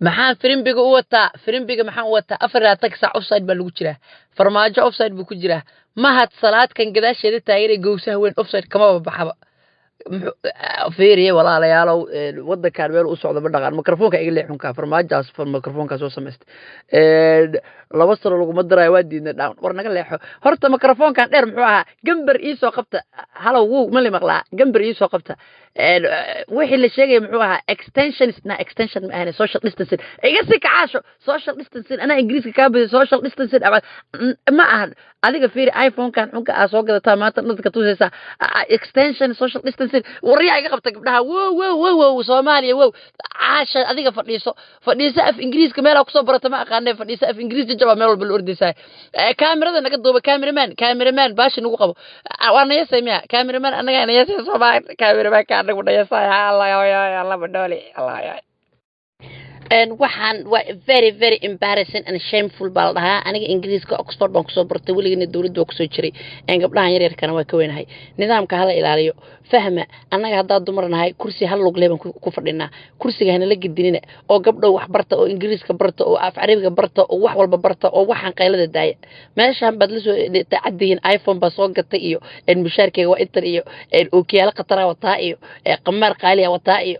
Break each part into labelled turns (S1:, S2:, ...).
S1: maxaan firimbiga u wataa firimbiga maxaan u wataa 4 saac offside baa lagu jiraa farmaajo offside buu ku jiraa mahad salaadkan gadaasheeda taageeray gowsaha weyn offside kama baxaba fiiriye walaalayaalow wadankan meel u socdo ma dhaqaan mikrofoonka iga leexunka farmaajaas mikrofoonka soo sameystay laba sano lagu madarayo waa diidna down war naga leexo horta mikrofoonkan dheer muxuu ahaa gambar ii soo qabta halow wuu ma li maqlaa gambar ii soo qabta wixii la sheegay muxuu ahaa extension ma ahane social distancing iga si kacaasho social distancing ana ingiriiska ka bixi social distancing ma ahan adiga fiiri iPhone-kan xunka aa soo gadataa maanta dadka tusaysa extension social distancing wariya iga qabta gabdhaha wow Soomaaliya wow caasha adiga fadhiiso af ingiriiska meel ku soo barata ma aqaanay fadhiiso af ingiriiska jaba meel walba la ordisay kaamirada naga duuba cameraman baashi nagu qabo waana yeesaymiya cameraman anaga ana yeesay Soomaaliya cameraman ka anagu dhayaasay Allah badali Allah and waxaan waa very embarrassing and shameful bal dhaha aniga ingiriiska Oxford baan ku soo bartay waligeena dawladda ku soo jiray gabdhahan yar kana waa ka weynahay nidaamka hala ilaaliyo fahma anaga hadda dumarnahay kursi hal lug leeban ku fadhinaa kursiga hana la gidinina oo gabdho wax barta oo ingiriiska barta oo af carabiga barta oo wax walba barta oo waxaan qaylada daaya meeshan bad la soo tacadiin iPhone ba soo gatay iyo mushaarkeyga waa intan iyo ookiyaala qatara wataa iyo qamar qaaliya wataa iyo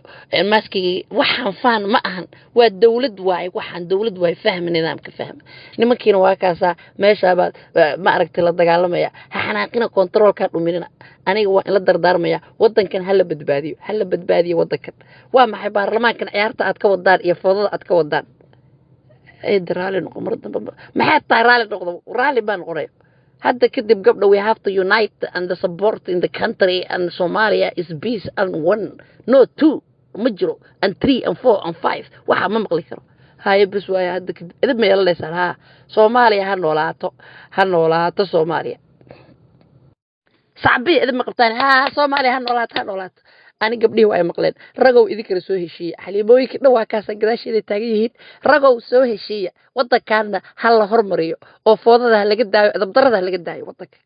S1: maskiga waxaan faan ma ahan waa dawlad waay waxaan dawlad waay fahmi nidaamka fahmi nimankiina waa kaasa meesha ma aragtay la dagaalamaya xanaaqina controlka dhuminina aniga waa in la dardaarmaya wadankan hala badbaadiyo wadankan waa maxay baarlamaankan ciyaarta aad ka wadaan iyo foodada aad ka wadaan raali noqo mar dambe maxay tahay raali baan qoray hadda kadib gabdha we have to unite and the support in the country and Somalia is peace and one no two majro and 3 and 4 and 5 waxa ma maqli karo haye bas way hadda idin ma yeelanaysan ha Soomaaliya ha noolaato Soomaaliya sacbi idin ma qabtaan ha Soomaaliya ha noolaato ani gabdhihi way maqleen ragow idin kala soo heshiiya xaliibooyinka dhawaa kaasa gadaasheeda taagan yihiin ragow soo heshiiya wadankaana hal la hormariyo oo foodada laga daayo dabdarada laga daayo wadanka